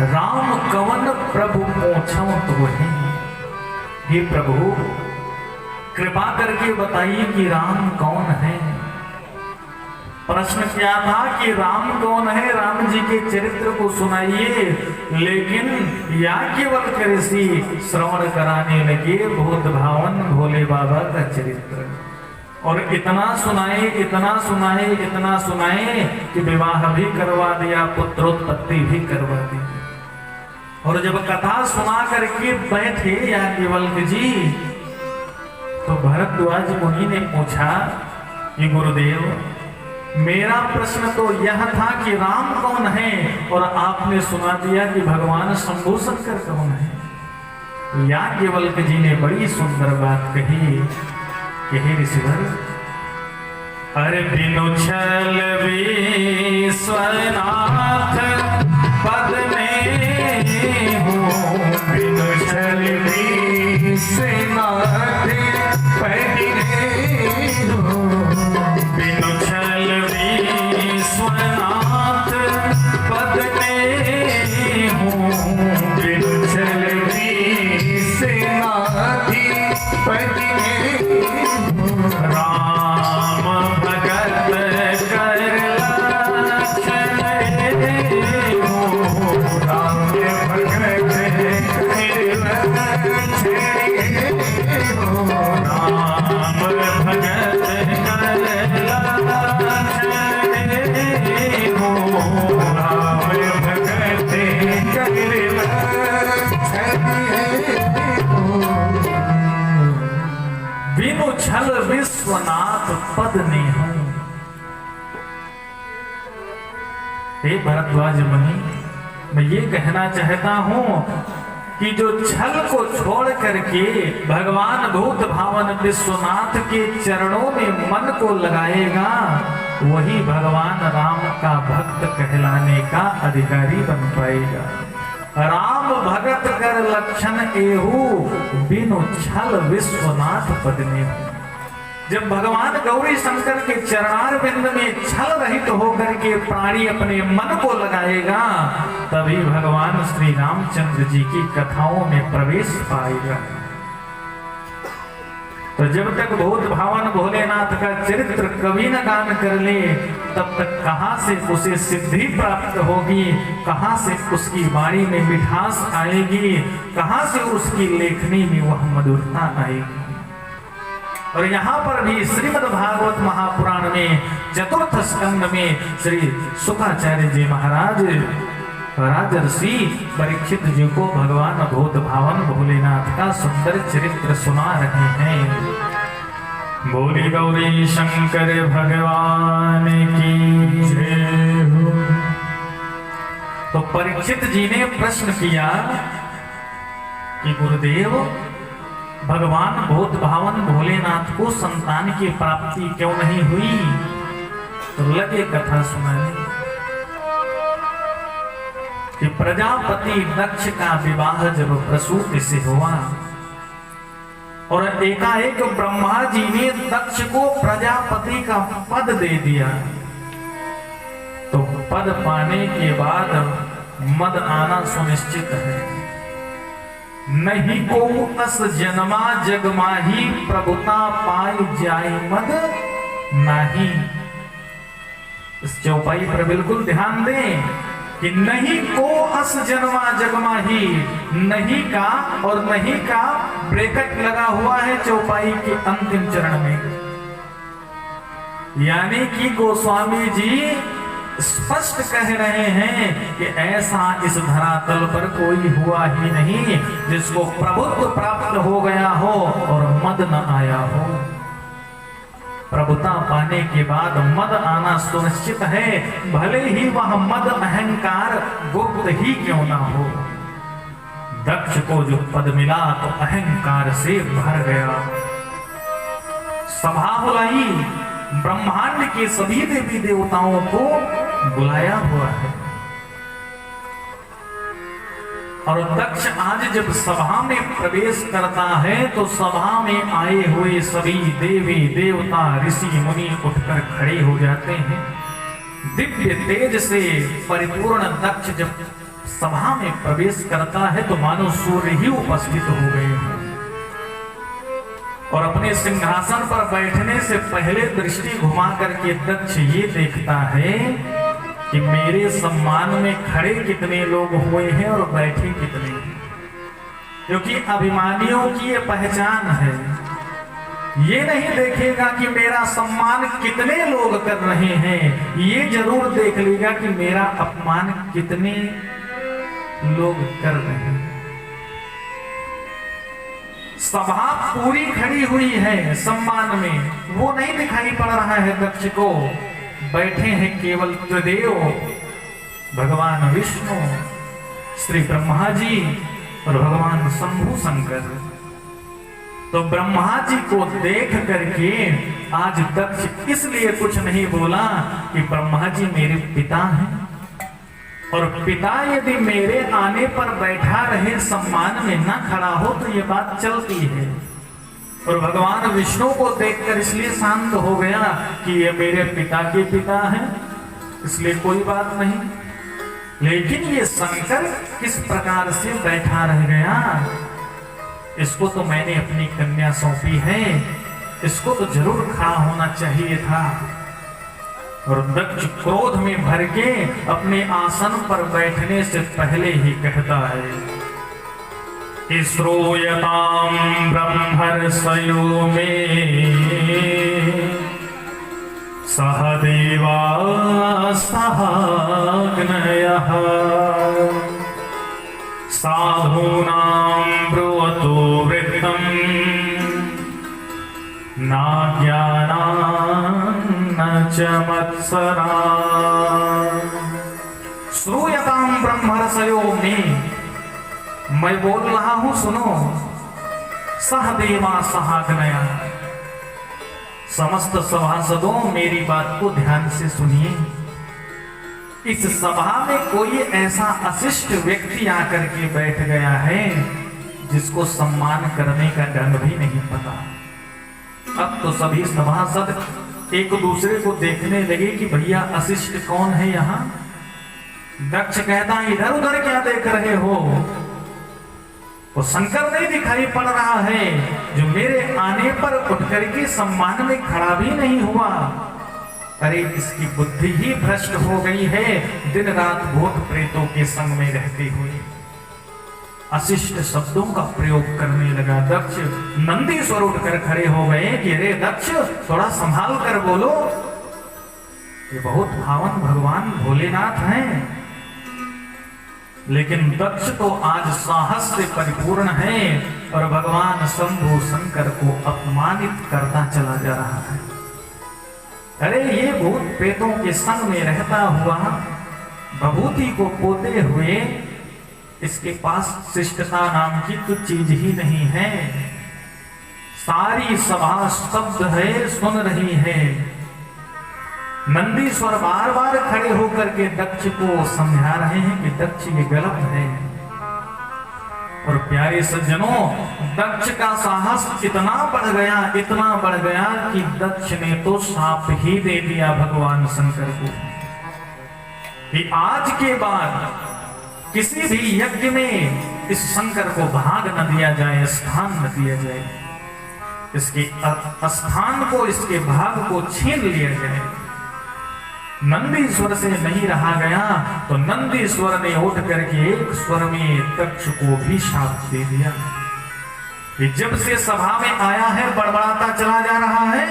राम कवन प्रभु पोछम तो है। हे प्रभु कृपा करके बताइए कि राम कौन है। प्रश्न क्या था कि राम कौन है, राम जी के चरित्र को सुनाइए। लेकिन याज्ञवल्क्य ऋषि श्रवण कराने लगे भूत भावन भोले बाबा का चरित्र, और इतना सुनाए इतना सुनाए इतना सुनाए कि विवाह भी करवा दिया, पुत्रोत्पत्ति भी करवा दी। और जब कथा सुना करके बैठे याज्ञवल्क्य जी, तो भरद्वाज मुनि ने पूछा कि गुरुदेव मेरा प्रश्न तो यह था कि राम कौन है, और आपने सुना दिया कि भगवान शंभु शंकर कौन है। याज्ञवल्क्य जी ने बड़ी सुंदर बात कही कि हे ऋषिवर, अरे बिनु छल विश्वनाथ पद में हूँ, बिनु छल विश्वनाथ पद में हूँ, बिनु छल विश्वनाथ पद में हूँ, बिनु छल विश्वनाथ पद में हूँ। राम भगत कर लक्षण हो, राम भगत कर लक्षण हो, राम भगत कर लक्षण हो, राम भगत कर लक्षण हो। बिनु छल विश्वनाथ पद में हूं। हे भरद्वाज मुनि, मैं ये कहना चाहता हूं कि जो छल को छोड़ करके भगवान भूत भावन विश्वनाथ के चरणों में मन को लगाएगा, वही भगवान राम का भक्त कहलाने का अधिकारी बन पाएगा। राम भगत कर लक्षण एहू, बिनु छल विश्वनाथ पद में हूं। जब भगवान गौरी शंकर के चरणार बिंद में छल रहित होकर के प्राणी अपने मन को लगाएगा, तभी भगवान श्री रामचंद्र जी की कथाओं में प्रवेश पाएगा। तो जब तक भूत भावन भोलेनाथ का चरित्र कवि न गान कर ले, तब तक कहां से उसे सिद्धि प्राप्त होगी, कहां से उसकी वाणी में मिठास आएगी, कहां से उसकी लेखनी में वह मधुरता आएगी। और यहाँ पर भी श्रीमद् भागवत महापुराण में चतुर्थ स्कंद में श्री शुकाचार्य जी महाराज राजर्षि परीक्षित जी को भगवान भूत भावन भोलेनाथ का सुंदर चरित्र सुना रहे हैं। बोली गौरी शंकर भगवान की जय हो। तो परीक्षित जी ने प्रश्न किया कि गुरुदेव, भगवान भूत भावन भोलेनाथ को संतान की प्राप्ति क्यों नहीं हुई? तो लगे कथा सुनाने कि प्रजापति दक्ष का विवाह जब प्रसूति से हुआ, और एकाएक ब्रह्मा जी ने दक्ष को प्रजापति का पद दे दिया। तो पद पाने के बाद मद आना सुनिश्चित है। नहीं को अस जन्मा जग माही, प्रभुता पाई जाय मद नाही। इस चौपाई पर बिल्कुल ध्यान दें कि नहीं को अस जन्मा जग माही, नहीं का और नहीं का ब्रैकेट लगा हुआ है चौपाई के अंतिम चरण में। यानी कि गोस्वामी जी स्पष्ट कह रहे हैं कि ऐसा इस धरातल पर कोई हुआ ही नहीं जिसको प्रभुत्व प्राप्त हो गया हो और मद न आया हो। प्रभुता पाने के बाद मद आना सुनिश्चित है, भले ही वह मद अहंकार गुप्त ही क्यों ना हो। दक्ष को जो पद मिला तो अहंकार से भर गया। सभा बुलाई, ब्रह्मांड के सभी देवी देवताओं को बुलाया हुआ है। और दक्ष आज जब सभा में प्रवेश करता है तो सभा में आए हुए सभी देवी देवता ऋषि मुनि उठकर खड़े हो जाते हैं। दिव्य तेज से परिपूर्ण दक्ष जब सभा में प्रवेश करता है तो मानो सूर्य ही उपस्थित हो गए हैं। और अपने सिंहासन पर बैठने से पहले दृष्टि घुमा करके दक्ष ये देखता है कि मेरे सम्मान में खड़े कितने लोग हुए हैं और बैठे कितने हैं, क्योंकि अभिमानियों की ये पहचान है। ये नहीं देखेगा कि मेरा सम्मान कितने लोग कर रहे हैं, ये जरूर देख लेगा कि मेरा अपमान कितने लोग कर रहे हैं। सभा पूरी खड़ी हुई है सम्मान में, वो नहीं दिखाई पड़ रहा है दक्ष को। बैठे हैं केवल त्रिदेव, भगवान विष्णु, श्री ब्रह्मा जी और भगवान शंभु शंकर। तो ब्रह्मा जी को देख करके आज दक्ष इसलिए कुछ नहीं बोला कि ब्रह्मा जी मेरे पिता हैं, और पिता यदि मेरे आने पर बैठा रहे सम्मान में न खड़ा हो तो ये बात चलती है। और भगवान विष्णु को देखकर इसलिए शांत हो गया कि ये मेरे पिता के पिता हैं, इसलिए कोई बात नहीं। लेकिन ये शंकर किस प्रकार से बैठा रह गया, इसको तो मैंने अपनी कन्या सौंपी है, इसको तो जरूर खड़ा होना चाहिए था। और दक्ष क्रोध में भर के अपने आसन पर बैठने से पहले ही कहता है कि श्रूयतां ब्रह्मर्षयो मे सह देवा सहाग्नयः साधूनां ब्रुवतो वृत्तं नाज्ञानान् च मत्सरान्। श्रूयतां ब्रह्मर्षयो मे, मैं बोल रहा हूं सुनो। सहदेवा सहाग्नया, समस्त सभासदों मेरी बात को ध्यान से सुनिए। इस सभा में कोई ऐसा अशिष्ट व्यक्ति आकर के बैठ गया है जिसको सम्मान करने का ढंग भी नहीं पता। अब तो सभी सभासद एक दूसरे को देखने लगे कि भैया अशिष्ट कौन है यहाँ। दक्ष कहता इधर उधर क्या देख रहे हो, वो शंकर नहीं दिखाई पड़ रहा है जो मेरे आने पर उठ करके सम्मान में खड़ा भी नहीं हुआ। अरे इसकी बुद्धि ही भ्रष्ट हो गई है, दिन रात भूत प्रेतों के संग में रहते हुए अशिष्ट शब्दों का प्रयोग करने लगा। दक्ष नंदी स्वर उठकर खड़े हो गए कि अरे दक्ष थोड़ा संभाल कर बोलो, ये बहुत भावन भगवान भोलेनाथ हैं। लेकिन दक्ष तो आज साहस से परिपूर्ण है और भगवान शंभु शंकर को अपमानित करता चला जा रहा है। अरे ये भूत प्रेतों के संग में रहता हुआ, भभूति को पोते हुए, इसके पास शिष्टता नाम की तो चीज ही नहीं है। सारी सभा स्तब्ध है, सुन रही है। नंदीश्वर बार बार खड़े होकर के दक्ष को समझा रहे हैं कि दक्ष ये गलत है। और प्यारे सज्जनों, दक्ष का साहस इतना बढ़ गया, इतना बढ़ गया कि दक्ष ने तो शाप ही दे दिया भगवान शंकर को कि आज के बाद किसी भी यज्ञ में इस शंकर को भाग न दिया जाए, स्थान न दिया जाए, इसके स्थान को, इसके भाग को छीन लिया जाए। नंदीश्वर से नहीं रहा गया तो नंदीश्वर ने उठ करके एक स्वर में दक्ष को भी शाप दे दिया कि जब से सभा में आया है बड़बड़ाता चला जा रहा है।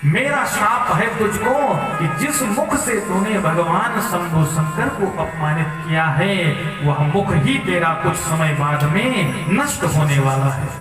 मेरा शाप है तुझको कि जिस मुख से तूने भगवान शंभु शंकर को अपमानित किया है, वह मुख ही तेरा कुछ समय बाद में नष्ट होने वाला है।